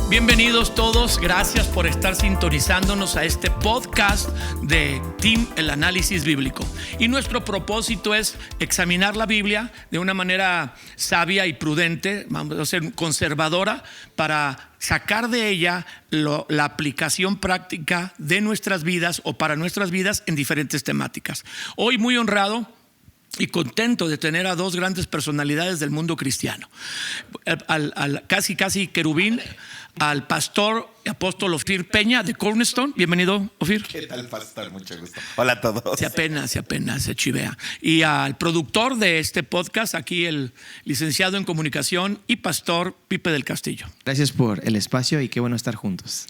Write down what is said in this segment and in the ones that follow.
Bienvenidos todos, gracias por estar sintonizándonos a este podcast de Team El Análisis Bíblico. Y nuestro propósito es examinar la Biblia de una manera sabia y prudente, vamos a ser conservadora, para sacar de ella la aplicación práctica de nuestras vidas o para nuestras vidas en diferentes temáticas. Hoy muy honrado y contento de tener a dos grandes personalidades del mundo cristiano, al casi querubín, al pastor y apóstol Ofir Peña de Cornerstone. Bienvenido, Ofir. ¿Qué tal, pastor? Mucho gusto. Hola a todos. Se apenas se chivea. Y al productor de este podcast, aquí el licenciado en comunicación y pastor Pipe del Castillo. Gracias por el espacio y qué bueno estar juntos.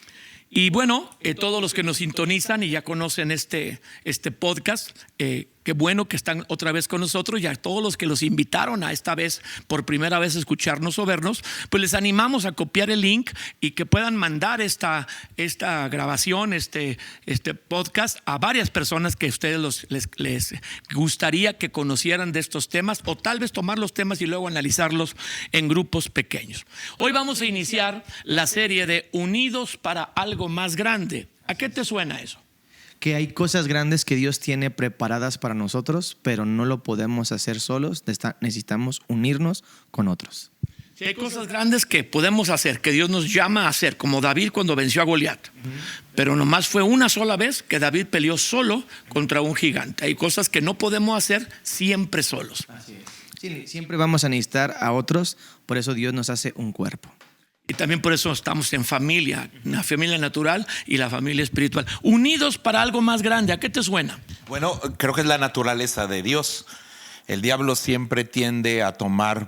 Y bueno, todos los que nos sintonizan y ya conocen este podcast, qué bueno que están otra vez con nosotros, y a todos los que los invitaron a esta vez por primera vez a escucharnos o vernos, pues les animamos a copiar el link y que puedan mandar esta grabación, este podcast a varias personas que a ustedes les gustaría que conocieran de estos temas, o tal vez tomar los temas y luego analizarlos en grupos pequeños. Hoy vamos a iniciar la serie de Unidos para algo más grande. ¿A qué te suena eso? Que hay cosas grandes que Dios tiene preparadas para nosotros, pero no lo podemos hacer solos, necesitamos unirnos con otros. Sí, hay cosas grandes que podemos hacer, que Dios nos llama a hacer, como David cuando venció a Goliat. Pero nomás fue una sola vez que David peleó solo contra un gigante. Hay cosas que no podemos hacer siempre solos. Así es. Sí, siempre vamos a necesitar a otros, por eso Dios nos hace un cuerpo. Y también por eso estamos en familia, la familia natural y la familia espiritual. Unidos para algo más grande. ¿A qué te suena? Bueno, creo que es la naturaleza de Dios. El diablo siempre tiende a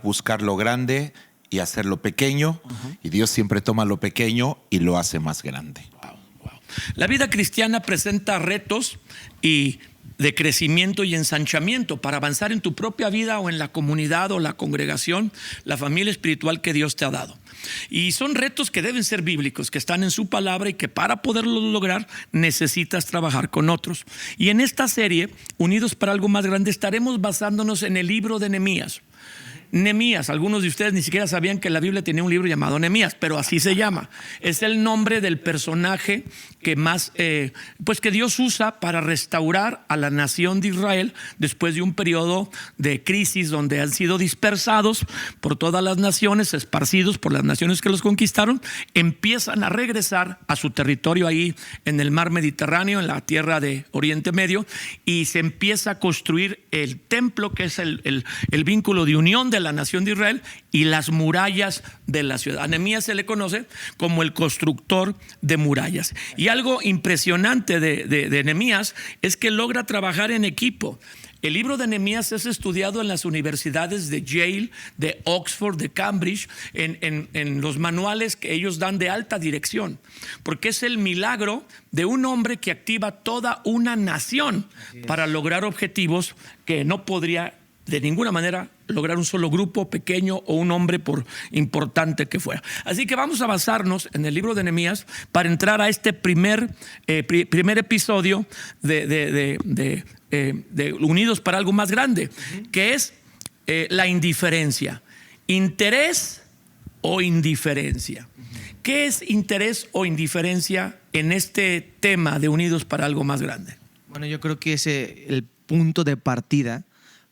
buscar lo grande y hacerlo pequeño. Y Dios siempre toma lo pequeño y lo hace más grande. Wow. La vida cristiana presenta retos y de crecimiento y ensanchamiento para avanzar en tu propia vida o en la comunidad o la congregación, la familia espiritual que Dios te ha dado. Y son retos que deben ser bíblicos, que están en su palabra y que para poderlo lograr necesitas trabajar con otros. Y en esta serie, Unidos para algo más grande, estaremos basándonos en el libro de Nehemías. Nehemías, algunos de ustedes ni siquiera sabían que la Biblia tenía un libro llamado Nehemías, pero así se llama. Es el nombre del personaje que más, pues que Dios usa para restaurar a la nación de Israel después de un periodo de crisis donde han sido dispersados por todas las naciones, esparcidos por las naciones que los conquistaron, empiezan a regresar a su territorio ahí en el mar Mediterráneo, en la tierra de Oriente Medio, y se empieza a construir el templo, que es el vínculo de unión de la nación de Israel, y las murallas de la ciudad. A Nehemías se le conoce como el constructor de murallas. Y algo impresionante de Nehemías es que logra trabajar en equipo. El libro de Nehemías es estudiado en las universidades de Yale, de Oxford, de Cambridge, en los manuales que ellos dan de alta dirección, porque es el milagro de un hombre que activa toda una nación para lograr objetivos que no podría de ninguna manera lograr un solo grupo pequeño o un hombre, por importante que fuera. Así que vamos a basarnos en el libro de Nehemías para entrar a este primer episodio de Unidos para algo más grande, que es la indiferencia. Interés o indiferencia. ¿Qué es interés o indiferencia en este tema de Unidos para algo más grande? Bueno, yo creo que es el punto de partida,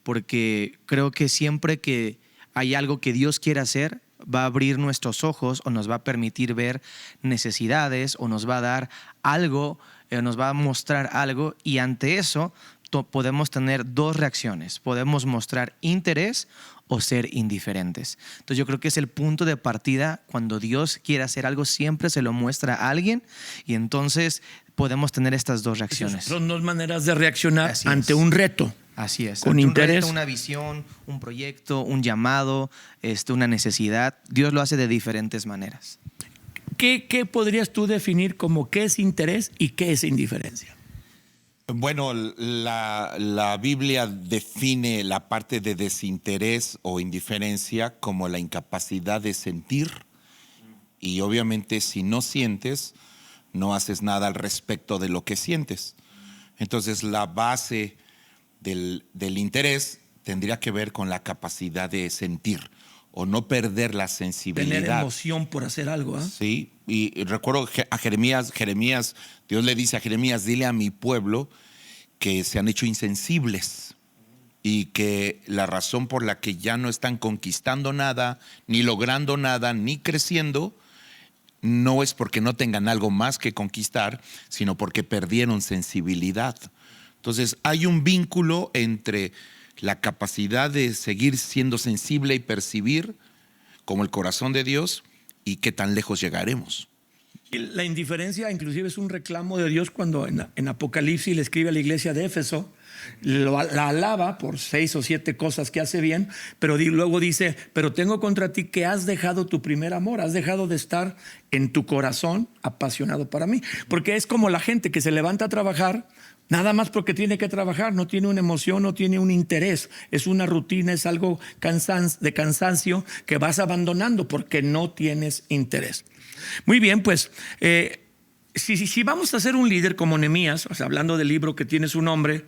porque creo que siempre que hay algo que Dios quiere hacer, va a abrir nuestros ojos o nos va a permitir ver necesidades o nos va a dar algo, nos va a mostrar algo, y ante eso podemos tener dos reacciones. Podemos mostrar interés o ser indiferentes. Entonces yo creo que es el punto de partida. Cuando Dios quiere hacer algo, siempre se lo muestra a alguien, y entonces podemos tener estas dos reacciones. Son dos maneras de reaccionar ante un reto. Así es. Con interés. Un reto, una visión, un proyecto, un llamado, una necesidad. Dios lo hace de diferentes maneras. ¿Qué podrías tú definir como qué es interés y qué es indiferencia? Bueno, la Biblia define la parte de desinterés o indiferencia como la incapacidad de sentir, y obviamente si no sientes, no haces nada al respecto de lo que sientes. Entonces la base del interés tendría que ver con la capacidad de sentir o no perder la Tener sensibilidad. emoción por hacer algo. Sí, y recuerdo a Jeremías, Dios le dice a Jeremías, dile a mi pueblo que se han hecho insensibles y que la razón por la que ya no están conquistando nada, ni logrando nada, ni creciendo, no es porque no tengan algo más que conquistar, sino porque perdieron sensibilidad. Entonces hay un vínculo entre la capacidad de seguir siendo sensible y percibir como el corazón de Dios y qué tan lejos llegaremos. Y la indiferencia inclusive es un reclamo de Dios cuando en Apocalipsis le escribe a la iglesia de Éfeso, la alaba por 6 o 7 cosas que hace bien, pero luego dice, pero tengo contra ti que has dejado tu primer amor, has dejado de estar en tu corazón apasionado para mí. Porque es como la gente que se levanta a trabajar nada más porque tiene que trabajar, no tiene una emoción, no tiene un interés, es una rutina, es algo de cansancio que vas abandonando porque no tienes interés. Muy bien, pues si vamos a ser un líder como Nehemías, o sea, hablando del libro que tiene su nombre,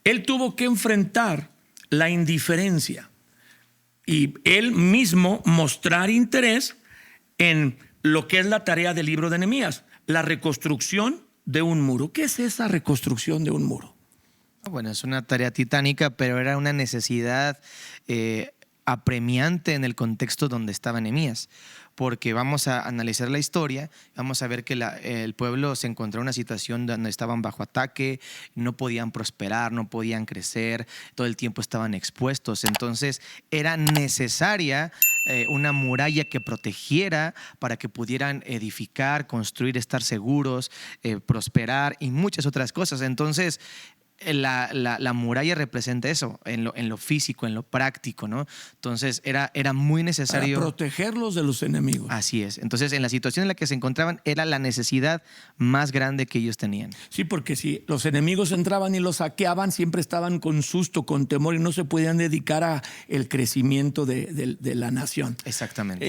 él tuvo que enfrentar la indiferencia y él mismo mostrar interés en lo que es la tarea del libro de Nehemías, la reconstrucción de un muro. ¿Qué es esa reconstrucción de un muro? Bueno, es una tarea titánica, pero era una necesidad apremiante en el contexto donde estaba Nehemías, porque vamos a analizar la historia, vamos a ver que el pueblo se encontró en una situación donde estaban bajo ataque, no podían prosperar, no podían crecer, todo el tiempo estaban expuestos. Entonces era necesaria una muralla que protegiera para que pudieran edificar, construir, estar seguros, prosperar y muchas otras cosas. Entonces la muralla representa eso en lo físico, en lo práctico, ¿no? Entonces era muy necesario para protegerlos de los enemigos. Así es. Entonces en la situación en la que se encontraban era la necesidad más grande que ellos tenían. Sí, porque si los enemigos entraban y los saqueaban, siempre estaban con susto, con temor y no se podían dedicar a el crecimiento de la nación. Exactamente.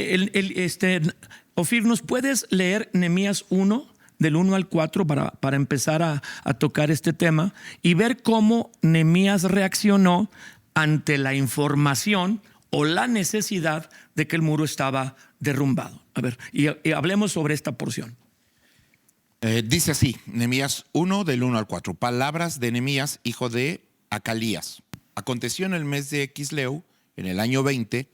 Ofir, ¿nos puedes leer Nehemías 1? Del 1 al 4 para empezar a tocar este tema y ver cómo Nehemías reaccionó ante la información o la necesidad de que el muro estaba derrumbado. A ver, y hablemos sobre esta porción. Dice así, Nehemías 1 del 1 al 4. Palabras de Nehemías, hijo de Acalías. Aconteció en el mes de Quisleu, en el año 20,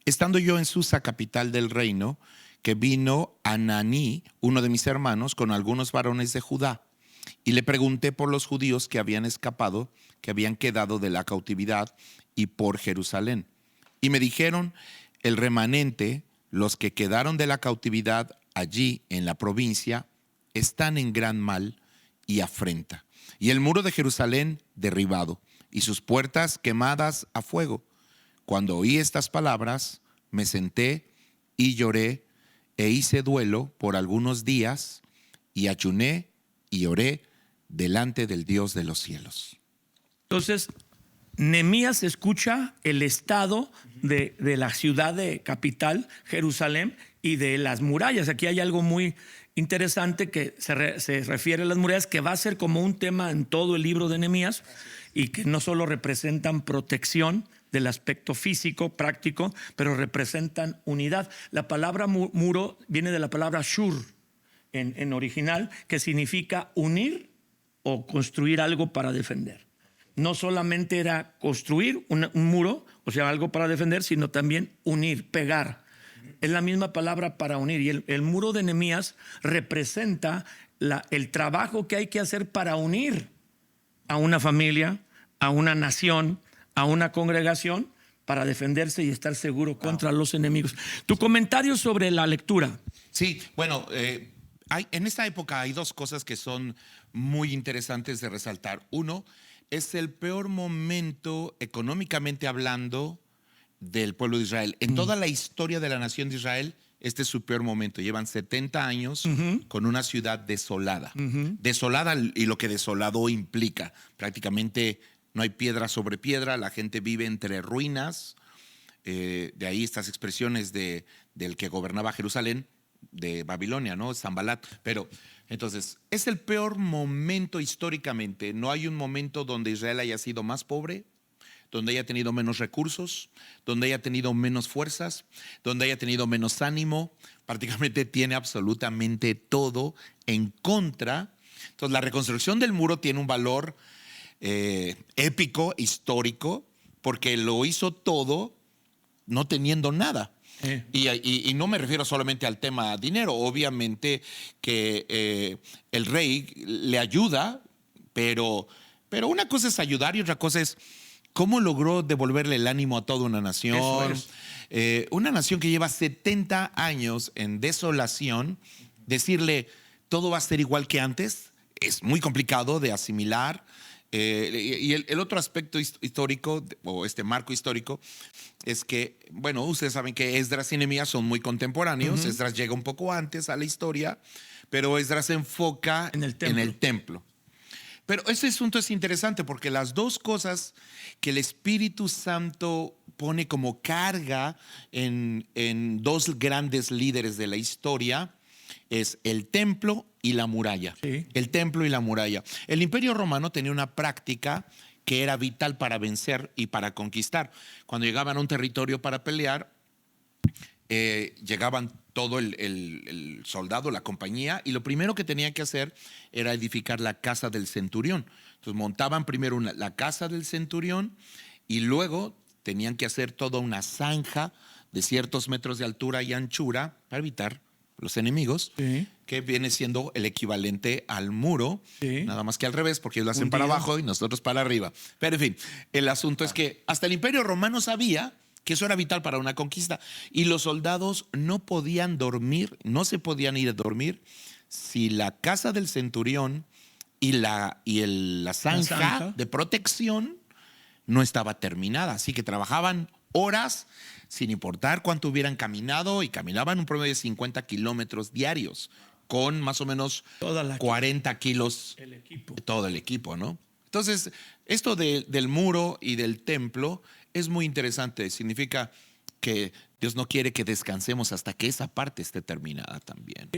estando yo en Susa, capital del reino, que vino Ananí, uno de mis hermanos, con algunos varones de Judá. Y le pregunté por los judíos que habían escapado, que habían quedado de la cautividad, y por Jerusalén. Y me dijeron, el remanente, los que quedaron de la cautividad allí en la provincia, están en gran mal y afrenta. Y el muro de Jerusalén derribado, y sus puertas quemadas a fuego. Cuando oí estas palabras, me senté y lloré, e hice duelo por algunos días, y ayuné y oré delante del Dios de los cielos. Entonces, Nehemías escucha el estado de la ciudad de capital, Jerusalén, y de las murallas. Aquí hay algo muy interesante que se refiere a las murallas, que va a ser como un tema en todo el libro de Nehemías, y que no solo representan protección del aspecto físico, práctico, pero representan unidad. La palabra muro viene de la palabra shur en original, que significa unir o construir algo para defender. No solamente era construir un muro, o sea, algo para defender, sino también unir, pegar. Es la misma palabra para unir. Y el muro de Nehemías representa el trabajo que hay que hacer para unir a una familia, a una nación, a una congregación, para defenderse y estar seguro contra los enemigos. Tu comentario sobre la lectura. Sí, bueno, en esta época hay dos cosas que son muy interesantes de resaltar. Uno, es el peor momento económicamente hablando del pueblo de Israel. En toda la historia de la nación de Israel, este es su peor momento. Llevan 70 años con una ciudad desolada. Desolada, y lo que desolado implica. Prácticamente no hay piedra sobre piedra, la gente vive entre ruinas. De ahí estas expresiones del que gobernaba Jerusalén, de Babilonia, ¿no? Zambalat. Pero entonces, es el peor momento históricamente. No hay un momento donde Israel haya sido más pobre, donde haya tenido menos recursos, donde haya tenido menos fuerzas, donde haya tenido menos ánimo. Prácticamente tiene absolutamente todo en contra. Entonces, la reconstrucción del muro tiene un valor épico, histórico, porque lo hizo todo no teniendo nada. Y no me refiero solamente al tema dinero. Obviamente que el rey le ayuda, pero una cosa es ayudar y otra cosa es cómo logró devolverle el ánimo a toda una nación. Eso es. Una nación que lleva 70 años en desolación, decirle todo va a ser igual que antes, es muy complicado de asimilar. Y el otro aspecto histórico, o este marco histórico, es que, bueno, ustedes saben que Esdras y Nehemías son muy contemporáneos. Esdras llega un poco antes a la historia, pero Esdras se enfoca en el templo. Pero este asunto es interesante porque las dos cosas que el Espíritu Santo pone como carga en dos grandes líderes de la historia es el templo y la muralla. Sí. El templo y la muralla. El Imperio Romano tenía una práctica que era vital para vencer y para conquistar. Cuando llegaban a un territorio para pelear, llegaban todo el soldado, la compañía, y lo primero que tenían que hacer era edificar la casa del centurión. Entonces montaban primero la casa del centurión y luego tenían que hacer toda una zanja de ciertos metros de altura y anchura para evitar los enemigos, Sí. que viene siendo el equivalente al muro, Sí. nada más que al revés, porque ellos lo hacen Hundido. para abajo y nosotros para arriba. Pero en fin, el asunto es que hasta el Imperio Romano sabía que eso era vital para una conquista y los soldados no podían dormir, no se podían ir a dormir si la casa del centurión y la zanja de protección no estaba terminada. Así que trabajaban horas sin importar cuánto hubieran caminado y caminaban un promedio de 50 kilómetros diarios con más o menos Toda la- 40 kilos El equipo. todo el equipo, ¿no? Entonces, esto del muro y del templo es muy interesante. Significa que Dios no quiere que descansemos hasta que esa parte esté terminada también.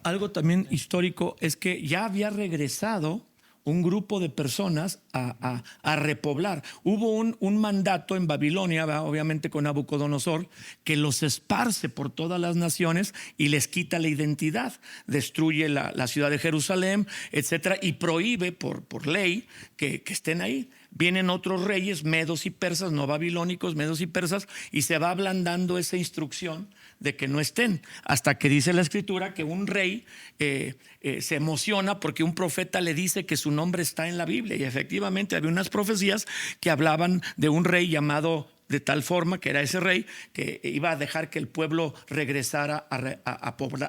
Algo también histórico es que ya había regresado un grupo de personas a repoblar. Hubo un mandato en Babilonia, ¿verdad? Obviamente con Nabucodonosor, que los esparce por todas las naciones y les quita la identidad. Destruye la ciudad de Jerusalén, etcétera, y prohíbe por ley que estén ahí. Vienen otros reyes, medos y persas, no babilónicos, medos y persas, y se va ablandando esa instrucción de que no estén, hasta que dice la escritura que un rey se emociona porque un profeta le dice que su nombre está en la Biblia, y efectivamente había unas profecías que hablaban de un rey llamado de tal forma que era ese rey que iba a dejar que el pueblo regresara a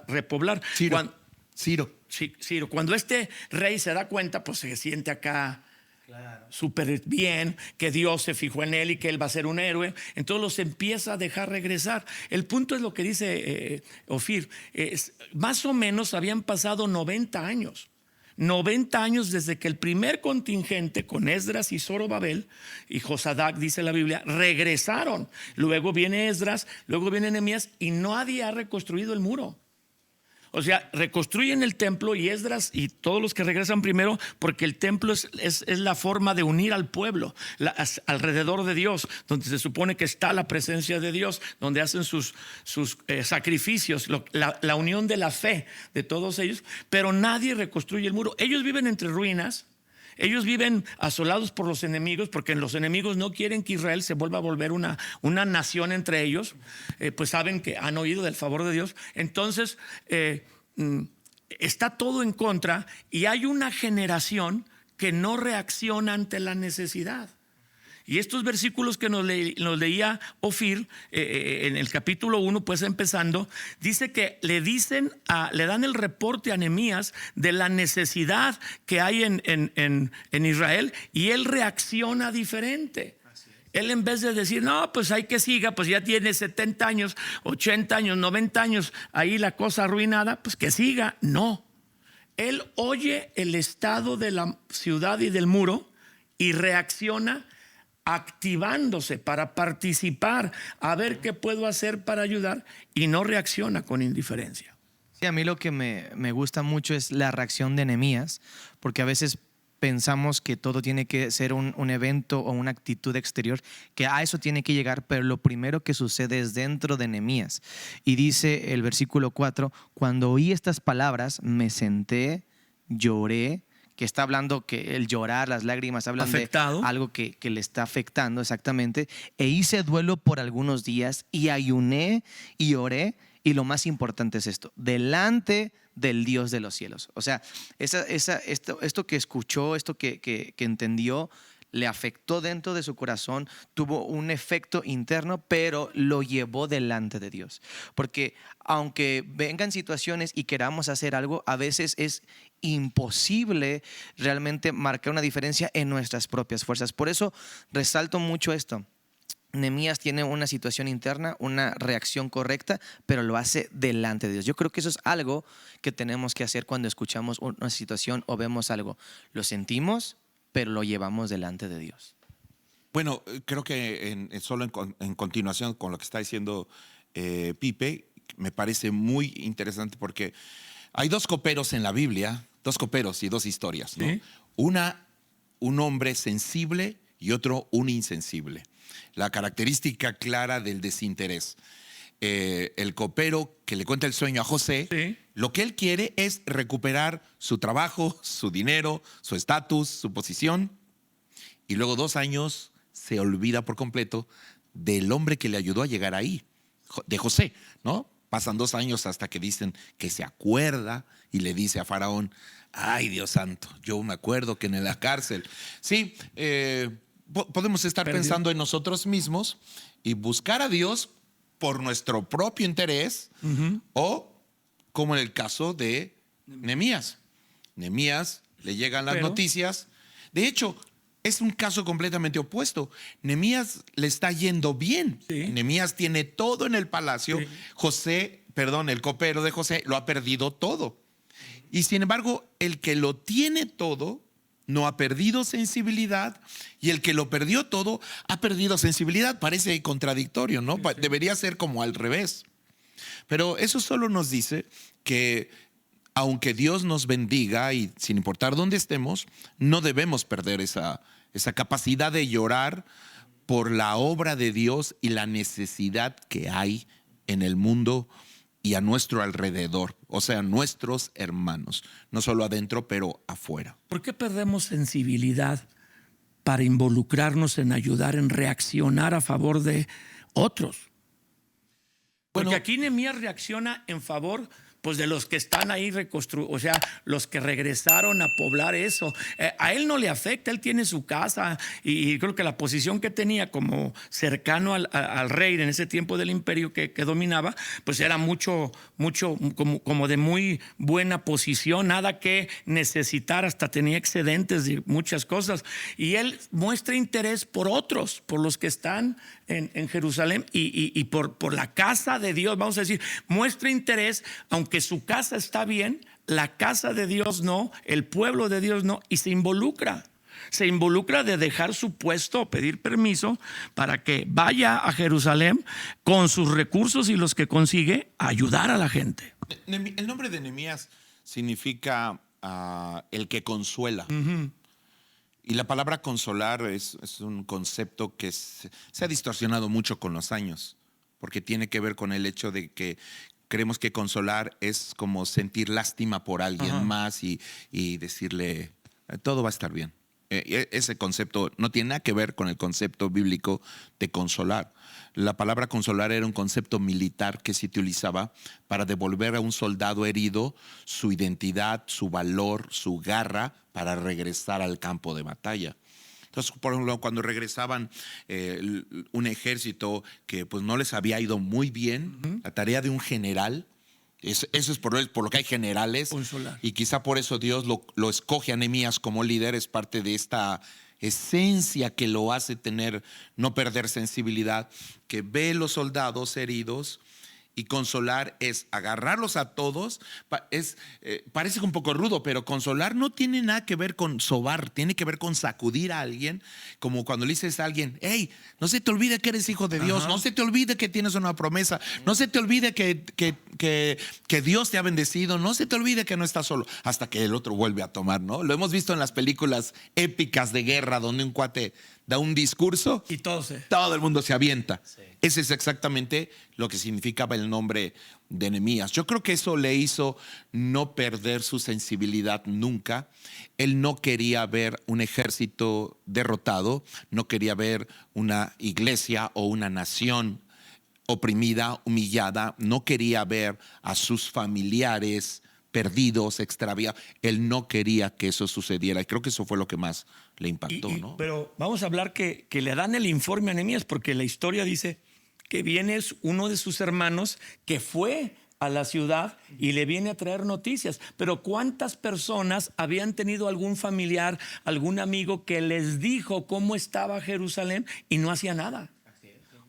repoblar. Ciro, cuando este rey se da cuenta, pues se siente acá súper bien, que Dios se fijó en él y que él va a ser un héroe, entonces los empieza a dejar regresar. El punto es lo que dice Ofir, más o menos habían pasado 90 años. 90 años desde que el primer contingente con Esdras y Zorobabel y Josadac, dice la Biblia, regresaron. Luego viene Esdras, luego viene Nehemías y nadie ha reconstruido el muro. O sea, reconstruyen el templo y Esdras y todos los que regresan primero, porque el templo es la forma de unir al pueblo alrededor de Dios, donde se supone que está la presencia de Dios, donde hacen sus sacrificios, la unión de la fe de todos ellos, pero nadie reconstruye el muro. Ellos viven entre ruinas. Ellos viven asolados por los enemigos, porque los enemigos no quieren que Israel se vuelva a volver una nación entre ellos, pues saben que han oído del favor de Dios. Entonces está todo en contra y hay una generación que no reacciona ante la necesidad. Y estos versículos que nos leía Ofir en el capítulo 1, pues empezando, dice que le dan el reporte a Nehemías de la necesidad que hay en Israel, y él reacciona diferente. Él, en vez de decir, no, pues hay que siga, pues ya tiene 70 años, 80 años, 90 años, ahí la cosa arruinada, pues que siga. No. Él oye el estado de la ciudad y del muro y reacciona activándose para participar, a ver qué puedo hacer para ayudar, y no reacciona con indiferencia. Sí, a mí lo que me gusta mucho es la reacción de Nehemías, porque a veces pensamos que todo tiene que ser un evento o una actitud exterior, que a eso tiene que llegar, pero lo primero que sucede es dentro de Nehemías. Y dice el versículo 4, cuando oí estas palabras, me senté, lloré, que está hablando que el llorar, las lágrimas, hablan Afectado. de algo que le está afectando exactamente, e hice duelo por algunos días y ayuné y oré, y lo más importante es esto, delante del Dios de los cielos. O sea, esto que escuchó, esto que entendió, le afectó dentro de su corazón, tuvo un efecto interno, pero lo llevó delante de Dios. Porque aunque vengan situaciones y queramos hacer algo, a veces es imposible realmente marcar una diferencia en nuestras propias fuerzas. Por eso resalto mucho esto. Nehemías tiene una situación interna, una reacción correcta, pero lo hace delante de Dios. Yo creo que eso es algo que tenemos que hacer cuando escuchamos una situación o vemos algo. Lo sentimos, pero lo llevamos delante de Dios. Bueno, creo que solo en continuación con lo que está diciendo Pipe, me parece muy interesante porque hay dos coperos en la Biblia, dos coperos y dos historias, ¿no? ¿Sí? Una, un hombre sensible y otro, un insensible. La característica clara del desinterés. El copero que le cuenta el sueño a José, Sí. lo que él quiere es recuperar su trabajo, su dinero, su estatus, su posición, y luego 2 años se olvida por completo del hombre que le ayudó a llegar ahí, de José, ¿no? Pasan 2 años hasta que dicen que se acuerda y le dice a Faraón, ay Dios santo, yo me acuerdo que en la cárcel. Sí, podemos estar Perdió. pensando en nosotros mismos y buscar a Dios por nuestro propio interés, o como en el caso de Nehemías. Nehemías le llegan las Pero- noticias. De hecho, es un caso completamente opuesto. Nehemías le está yendo bien. Sí. Nehemías tiene todo en el palacio. Sí. El copero de José lo ha perdido todo. Y sin embargo, el que lo tiene todo no ha perdido sensibilidad, y el que lo perdió todo ha perdido sensibilidad. Parece contradictorio, ¿no? Debería ser como al revés. Pero eso solo nos dice que aunque Dios nos bendiga y sin importar dónde estemos, no debemos perder esa capacidad de llorar por la obra de Dios y la necesidad que hay en el mundo y a nuestro alrededor, o sea, nuestros hermanos, no solo adentro, pero afuera. ¿Por qué perdemos sensibilidad para involucrarnos en ayudar, en reaccionar a favor de otros? Porque Bueno, aquí Nehemías reacciona en favor, pues, de los que están ahí o sea, los que regresaron a poblar eso. A él no le afecta, él tiene su casa, y creo que la posición que tenía como cercano al rey en ese tiempo del imperio que dominaba, pues era mucho como de muy buena posición, nada que necesitar, hasta tenía excedentes de muchas cosas. Y él muestra interés por otros, por los que están en Jerusalén y por la casa de Dios, vamos a decir, muestra interés, aunque su casa está bien, la casa de Dios no, el pueblo de Dios no, y se involucra de dejar su puesto, pedir permiso para que vaya a Jerusalén con sus recursos y los que consigue a ayudar a la gente. El nombre de Nehemías significa el que consuela. Y la palabra consolar es un concepto que se ha distorsionado mucho con los años, porque tiene que ver con el hecho de que creemos que consolar es como sentir lástima por alguien más y decirle, todo va a estar bien. Ese concepto no tiene nada que ver con el concepto bíblico de consolar. La palabra consolar era un concepto militar que se utilizaba para devolver a un soldado herido su identidad, su valor, su garra para regresar al campo de batalla. Entonces, por ejemplo, cuando regresaban un ejército que pues no les había ido muy bien, la tarea de un general, eso es por lo que hay generales, Consolar. y quizá por eso Dios lo escoge a Nehemías como líder, es parte de esta esencia que lo hace no perder sensibilidad, que ve los soldados heridos Y consolar es agarrarlos a todos. Parece un poco rudo, pero consolar no tiene nada que ver con sobar, tiene que ver con sacudir a alguien, como cuando le dices a alguien, hey, no se te olvide que eres hijo de Dios, no se te olvide que tienes una promesa, no se te olvide que Dios te ha bendecido, no se te olvide que no estás solo, hasta que el otro vuelve a tomar, ¿no? Lo hemos visto en las películas épicas de guerra, donde un cuate da un discurso Y todo el mundo se avienta. Sí. Ese es exactamente lo que significaba el nombre de Nehemías. Yo creo que eso le hizo no perder su sensibilidad nunca. Él no quería ver un ejército derrotado, no quería ver una iglesia o una nación oprimida, humillada, no quería ver a sus familiares perdidos, extraviados. Él no quería que eso sucediera y creo que eso fue lo que más le impactó, ¿no? Pero vamos a hablar que le dan el informe a Nehemías, porque la historia dice que viene uno de sus hermanos que fue a la ciudad y le viene a traer noticias. Pero ¿cuántas personas habían tenido algún familiar, algún amigo que les dijo cómo estaba Jerusalén y no hacía nada?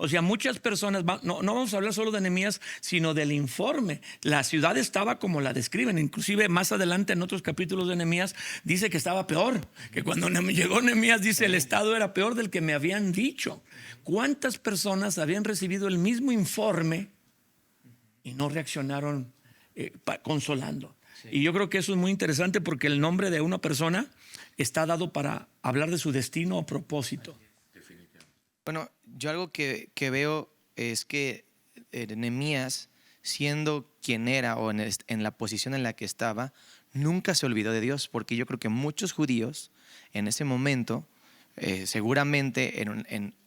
O sea, muchas personas, no vamos a hablar solo de Nehemías, sino del informe. La ciudad estaba como la describen. Inclusive más adelante en otros capítulos de Nehemías dice que estaba peor. Que cuando llegó Nehemías dice el estado era peor del que me habían dicho. ¿Cuántas personas habían recibido el mismo informe y no reaccionaron consolando? Sí. Y yo creo que eso es muy interesante porque el nombre de una persona está dado para hablar de su destino o propósito. Bueno, yo algo que veo es que Nehemías, siendo quien era o en la posición en la que estaba, nunca se olvidó de Dios, porque yo creo que muchos judíos en ese momento, seguramente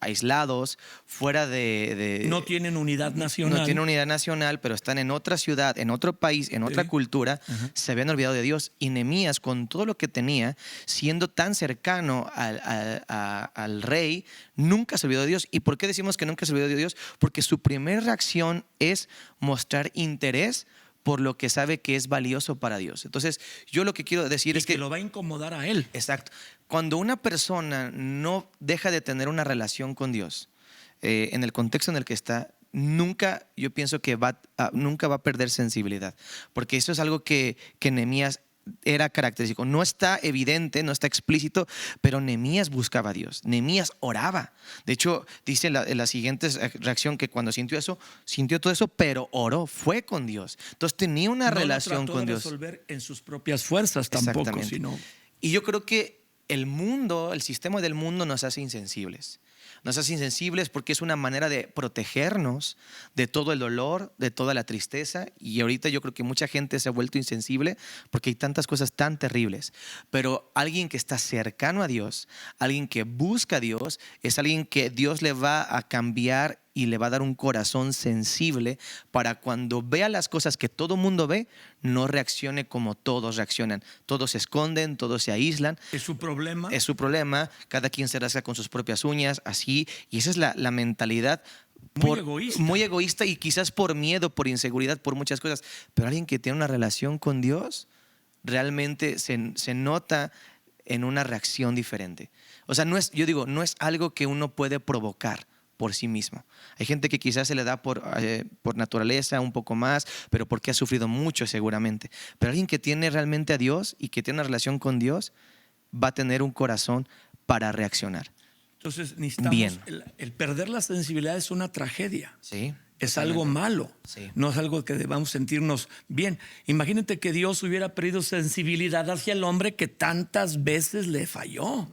aislados, fuera de... No tienen unidad nacional. No tienen unidad nacional, pero están en otra ciudad, en otro país, en otra cultura, se habían olvidado de Dios. Y Nehemías, con todo lo que tenía, siendo tan cercano al rey, nunca se olvidó de Dios. ¿Y por qué decimos que nunca se olvidó de Dios? Porque su primera reacción es mostrar interés por lo que sabe que es valioso para Dios. Entonces, yo lo que quiero decir es que lo va a incomodar a él. Exacto. Cuando una persona no deja de tener una relación con Dios, en el contexto en el que está, nunca, yo pienso que nunca va a perder sensibilidad, porque eso es algo que Nehemías era característico. No está evidente, no está explícito, pero Nehemías buscaba a Dios. Nehemías oraba. De hecho, dice la siguiente reacción, que cuando sintió todo eso, pero oró, fue con Dios. Entonces tenía una relación con Dios. No resolver en sus propias fuerzas tampoco, sino... Y yo creo que el sistema del mundo nos hace insensibles. Nos hace insensibles porque es una manera de protegernos de todo el dolor, de toda la tristeza. Y ahorita yo creo que mucha gente se ha vuelto insensible porque hay tantas cosas tan terribles. Pero alguien que está cercano a Dios, alguien que busca a Dios, es alguien que Dios le va a cambiar y le va a dar un corazón sensible para cuando vea las cosas que todo mundo ve, no reaccione como todos reaccionan. Todos se esconden, todos se aíslan. ¿Es su problema? Es su problema. Cada quien se rasca con sus propias uñas, así. Y esa es la mentalidad muy egoísta y quizás por miedo, por inseguridad, por muchas cosas. Pero alguien que tiene una relación con Dios realmente se nota en una reacción diferente. O sea, no es algo que uno puede provocar por sí mismo. Hay gente que quizás se le da por naturaleza un poco más, pero porque ha sufrido mucho seguramente. Pero alguien que tiene realmente a Dios y que tiene una relación con Dios va a tener un corazón para reaccionar. Entonces necesitamos, el perder la sensibilidad es una tragedia. Sí. Es algo malo, sí. No es algo que debamos sentirnos bien. Imagínate que Dios hubiera perdido sensibilidad hacia el hombre que tantas veces le falló.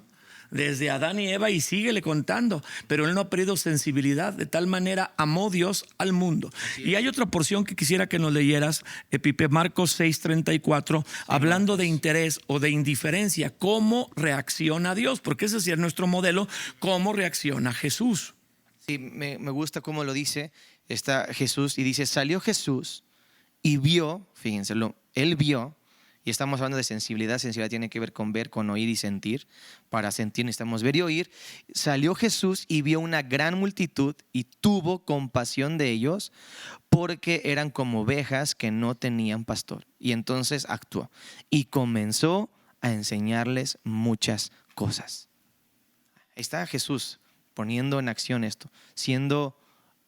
Desde Adán y Eva, y síguele contando, pero él no ha perdido sensibilidad. De tal manera amó Dios al mundo. Sí. Y hay otra porción que quisiera que nos leyeras, Pipe, Marcos 6:34, sí, hablando de interés o de indiferencia. ¿Cómo reacciona Dios? Porque ese sí es nuestro modelo. ¿Cómo reacciona Jesús? Sí, me gusta cómo lo dice. Está Jesús y dice, salió Jesús y vio, fíjense, él vio. Y estamos hablando de sensibilidad. Sensibilidad tiene que ver con ver, con oír y sentir. Para sentir necesitamos ver y oír. Salió Jesús y vio una gran multitud y tuvo compasión de ellos porque eran como ovejas que no tenían pastor. Y entonces actuó y comenzó a enseñarles muchas cosas. Ahí está Jesús poniendo en acción esto, siendo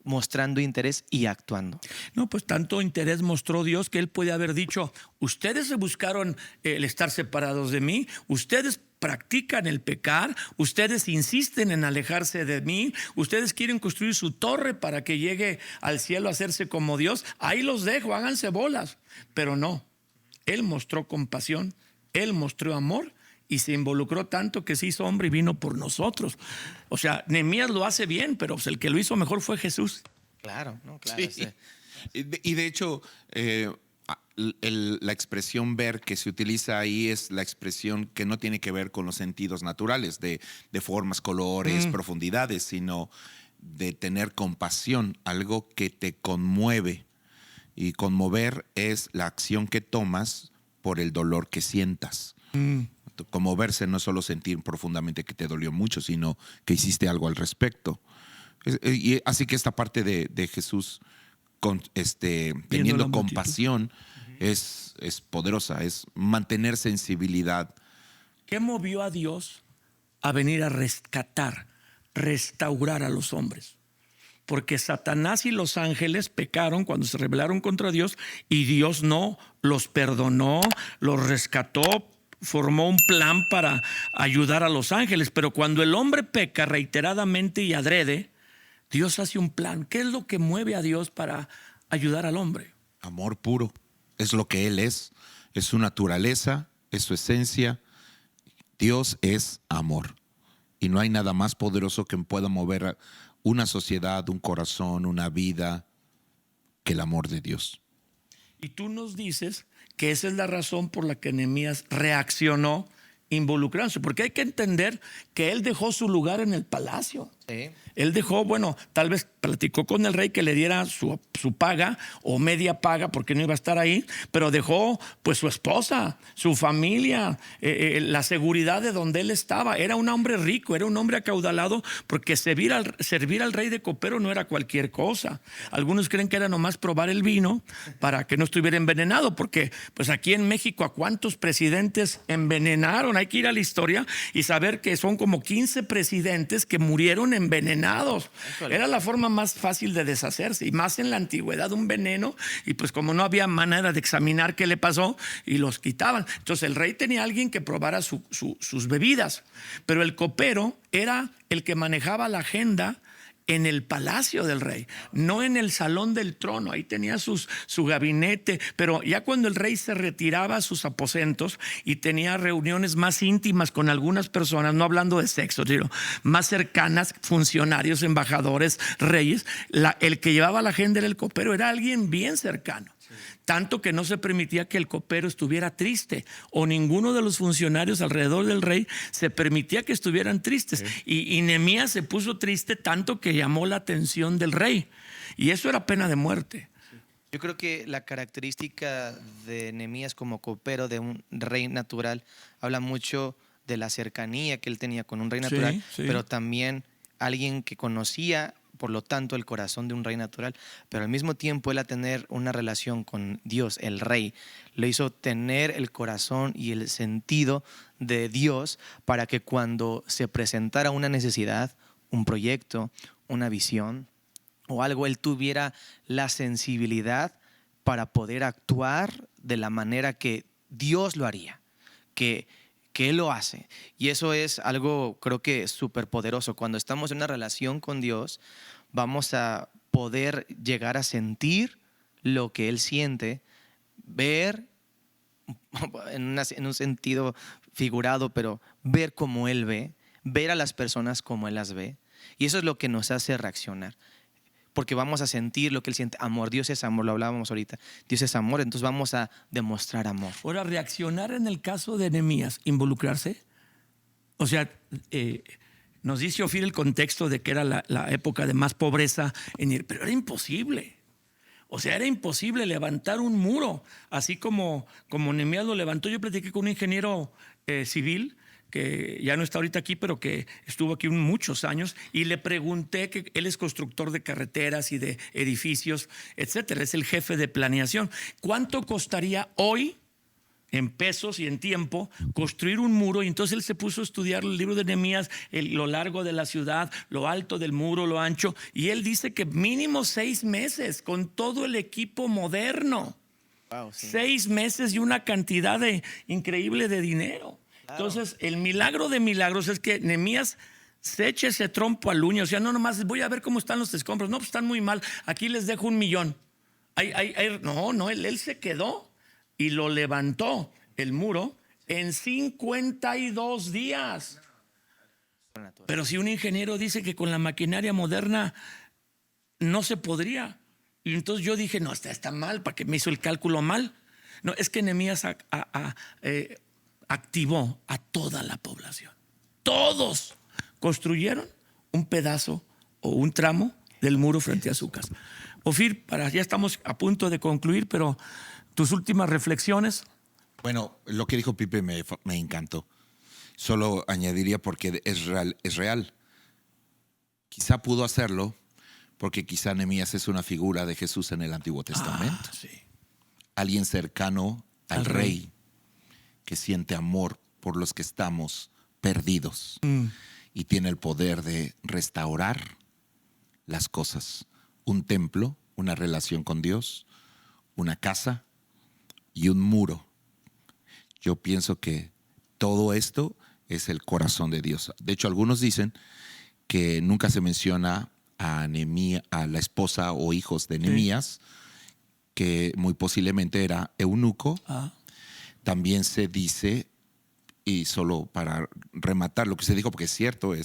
mostrando interés y actuando. No, pues tanto interés mostró Dios que Él puede haber dicho: ustedes se buscaron el estar separados de mí, ustedes practican el pecar, ustedes insisten en alejarse de mí, ustedes quieren construir su torre para que llegue al cielo a hacerse como Dios, ahí los dejo, háganse bolas. Pero no, Él mostró compasión, Él mostró amor y se involucró tanto que se hizo hombre y vino por nosotros. O sea, Nehemías lo hace bien, pero el que lo hizo mejor fue Jesús. Claro, ¿no? Claro. Sí. Y de hecho, la expresión ver que se utiliza ahí es la expresión que no tiene que ver con los sentidos naturales, de formas, colores, profundidades, sino de tener compasión, algo que te conmueve. Y conmover es la acción que tomas por el dolor que sientas. Conmoverse no es solo sentir profundamente que te dolió mucho, sino que hiciste algo al respecto. Y así que esta parte de Jesús teniendo compasión es poderosa, es mantener sensibilidad. ¿Qué movió a Dios a venir a rescatar, restaurar a los hombres? Porque Satanás y los ángeles pecaron cuando se rebelaron contra Dios y Dios no los perdonó, los rescató, formó un plan para ayudar a los ángeles. Pero cuando el hombre peca reiteradamente y adrede, Dios hace un plan. ¿Qué es lo que mueve a Dios para ayudar al hombre? Amor puro, es lo que Él es su naturaleza, es su esencia. Dios es amor y no hay nada más poderoso que pueda mover una sociedad, un corazón, una vida, que el amor de Dios. Y tú nos dices que esa es la razón por la que Nehemías reaccionó involucrándose, porque hay que entender que él dejó su lugar en el palacio. Sí. Él dejó, bueno, tal vez platicó con el rey que le diera su paga o media paga porque no iba a estar ahí, pero dejó pues su esposa, su familia, la seguridad de donde él estaba. Era un hombre rico, era un hombre acaudalado, porque servir al rey de copero no era cualquier cosa. Algunos creen que era nomás probar el vino para que no estuviera envenenado, porque pues aquí en México ¿a cuántos presidentes envenenaron? Hay que ir a la historia y saber que son como 15 presidentes que murieron envenenados. Era la forma más fácil de deshacerse, y más en la antigüedad, un veneno, y pues como no había manera de examinar qué le pasó, y los quitaban. Entonces el rey tenía a alguien que probara sus bebidas, pero el copero era el que manejaba la agenda en el palacio del rey, no en el salón del trono. Ahí tenía su gabinete, pero ya cuando el rey se retiraba a sus aposentos y tenía reuniones más íntimas con algunas personas, no hablando de sexo, sino más cercanas, funcionarios, embajadores, reyes, el que llevaba la agenda era el copero, era alguien bien cercano. Tanto que no se permitía que el copero estuviera triste, o ninguno de los funcionarios alrededor del rey se permitía que estuvieran tristes. Y Nehemías se puso triste tanto que llamó la atención del rey, y eso era pena de muerte. Yo creo que la característica de Nehemías como copero de un rey natural habla mucho de la cercanía que él tenía con un rey natural, sí. pero también alguien que conocía, por lo tanto, el corazón de un rey natural, pero al mismo tiempo él, a tener una relación con Dios, el rey, le hizo tener el corazón y el sentido de Dios para que cuando se presentara una necesidad, un proyecto, una visión o algo, él tuviera la sensibilidad para poder actuar de la manera que Dios lo haría, que Él lo hace. Y eso es algo, creo que súper poderoso. Cuando estamos en una relación con Dios, vamos a poder llegar a sentir lo que Él siente, ver en un sentido figurado, pero ver como Él ve, ver a las personas como Él las ve. Y eso es lo que nos hace reaccionar, porque vamos a sentir lo que Él siente. Amor, Dios es amor, lo hablábamos ahorita. Dios es amor, entonces vamos a demostrar amor. Ahora, reaccionar en el caso de Nehemías, involucrarse. O sea, nos dice Ofir el contexto de que era la época de más pobreza, pero era imposible. O sea, era imposible levantar un muro, así como Nehemías lo levantó. Yo platiqué con un ingeniero civil que ya no está ahorita aquí, pero que estuvo aquí muchos años, y le pregunté, que él es constructor de carreteras y de edificios, etcétera, es el jefe de planeación. ¿Cuánto costaría hoy en pesos y en tiempo, construir un muro. Y entonces él se puso a estudiar el libro de Nehemías, lo largo de la ciudad, lo alto del muro, lo ancho. Y él dice que mínimo 6 meses con todo el equipo moderno. Wow, sí. 6 meses y una cantidad increíble de dinero. Claro. Entonces, el milagro de milagros es que Nehemías se echa ese trompo al uño. O sea, no nomás voy a ver cómo están los escombros. No, pues están muy mal. Aquí les dejo 1 millón. No, él se quedó y lo levantó el muro en 52 días. Pero si un ingeniero dice que con la maquinaria moderna no se podría. Y entonces yo dije, no, está mal, ¿para qué me hizo el cálculo mal? No, es que Nehemías activó a toda la población. Todos construyeron un pedazo o un tramo del muro frente a su casa. Ofir, ya estamos a punto de concluir, pero tus últimas reflexiones. Bueno, lo que dijo Pipe me encantó. Solo añadiría porque es real. Quizá pudo hacerlo porque quizá Nehemías es una figura de Jesús en el Antiguo Testamento. Sí. Alguien cercano al rey que siente amor por los que estamos perdidos y tiene el poder de restaurar las cosas. Un templo, una relación con Dios, una casa y un muro. Yo pienso que todo esto es el corazón de Dios. De hecho, algunos dicen que nunca se menciona a la esposa o hijos de Nehemías, que muy posiblemente era eunuco. También se dice, y solo para rematar lo que se dijo, porque es cierto,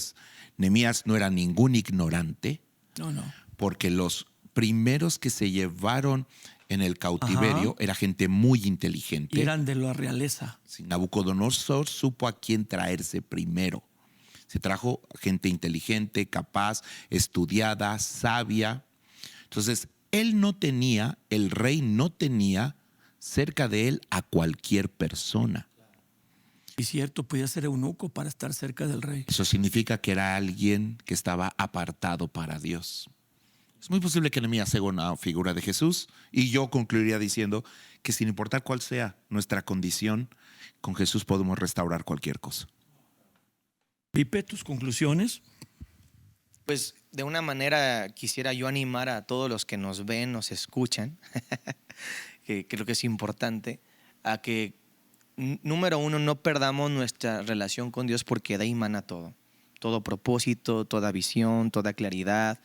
Nehemías no era ningún ignorante. No. Porque los primeros que se llevaron en el cautiverio era gente muy inteligente. Y eran de la realeza. Nabucodonosor supo a quién traerse primero. Se trajo gente inteligente, capaz, estudiada, sabia. Entonces, el rey no tenía cerca de él a cualquier persona. Y cierto, podía ser eunuco para estar cerca del rey. Eso significa que era alguien que estaba apartado para Dios. Es muy posible que Nehemías sea una figura de Jesús, y yo concluiría diciendo que sin importar cuál sea nuestra condición, con Jesús podemos restaurar cualquier cosa. Pipe, tus conclusiones. Pues de una manera quisiera yo animar a todos los que nos ven, nos escuchan, que creo que es importante, a que, número uno, no perdamos nuestra relación con Dios, porque de ahí mana todo propósito, toda visión, toda claridad.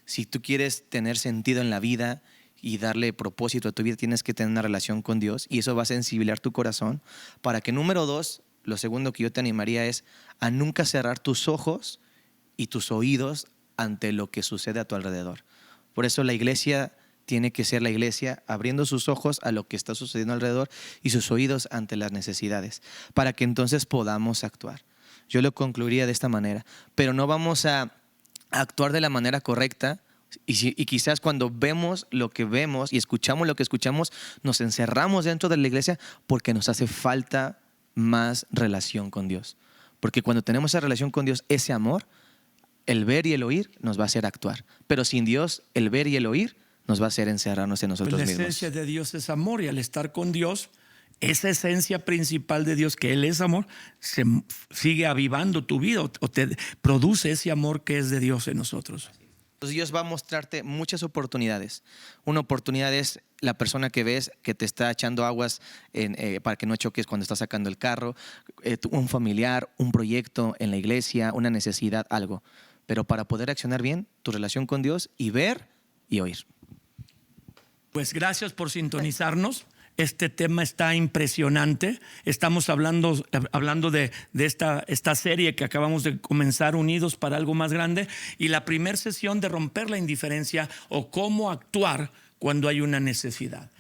Si tú quieres tener sentido en la vida y darle propósito a tu vida, tienes que tener una relación con Dios, y eso va a sensibilizar tu corazón para que, número dos, lo segundo que yo te animaría es a nunca cerrar tus ojos y tus oídos ante lo que sucede a tu alrededor. Por eso la iglesia tiene que ser la iglesia abriendo sus ojos a lo que está sucediendo alrededor y sus oídos ante las necesidades, para que entonces podamos actuar. Yo lo concluiría de esta manera, pero no vamos a actuar de la manera correcta, y quizás cuando vemos lo que vemos y escuchamos lo que escuchamos, nos encerramos dentro de la iglesia porque nos hace falta más relación con Dios. Porque cuando tenemos esa relación con Dios, ese amor, el ver y el oír nos va a hacer actuar. Pero sin Dios, el ver y el oír nos va a hacer encerrarnos en nosotros mismos. La esencia de Dios es amor, y al estar con Dios, esa esencia principal de Dios, que Él es amor, se sigue avivando tu vida, o te produce ese amor que es de Dios en nosotros. Entonces Dios va a mostrarte muchas oportunidades. Una oportunidad es la persona que ves que te está echando aguas para que no choques cuando estás sacando el carro, un familiar, un proyecto en la iglesia, una necesidad, algo. Pero para poder accionar bien, tu relación con Dios, y ver y oír. Pues gracias por sintonizarnos. Este tema está impresionante. Estamos hablando de esta serie que acabamos de comenzar, Unidos para algo más grande, y la primera sesión de romper la indiferencia, o cómo actuar cuando hay una necesidad.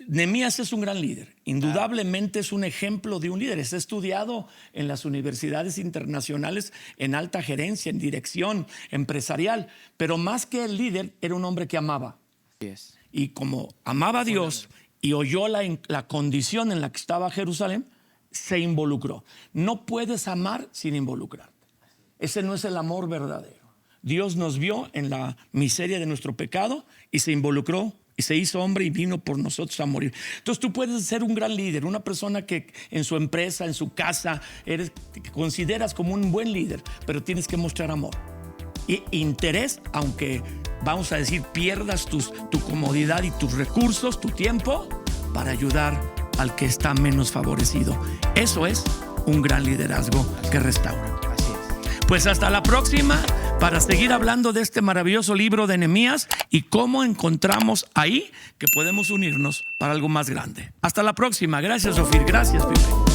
Nehemías es un gran líder, indudablemente es un ejemplo de un líder. Es estudiado en las universidades internacionales en alta gerencia, en dirección empresarial, pero más que el líder, era un hombre que amaba. Yes. Y como amaba a Dios y oyó la condición en la que estaba Jerusalén, se involucró. No puedes amar sin involucrarte. Ese no es el amor verdadero. Dios nos vio en la miseria de nuestro pecado y se involucró y se hizo hombre y vino por nosotros a morir. Entonces tú puedes ser un gran líder, una persona que en su empresa, en su casa, te consideras como un buen líder, pero tienes que mostrar amor y interés, aunque vamos a decir pierdas tu comodidad y tus recursos, tu tiempo, para ayudar al que está menos favorecido. Eso es un gran liderazgo que restaura. Así es. Pues hasta la próxima para seguir hablando de este maravilloso libro de Nehemías y cómo encontramos ahí que podemos unirnos para algo más grande. Hasta la próxima. Gracias, Ofir. Gracias, Pipe.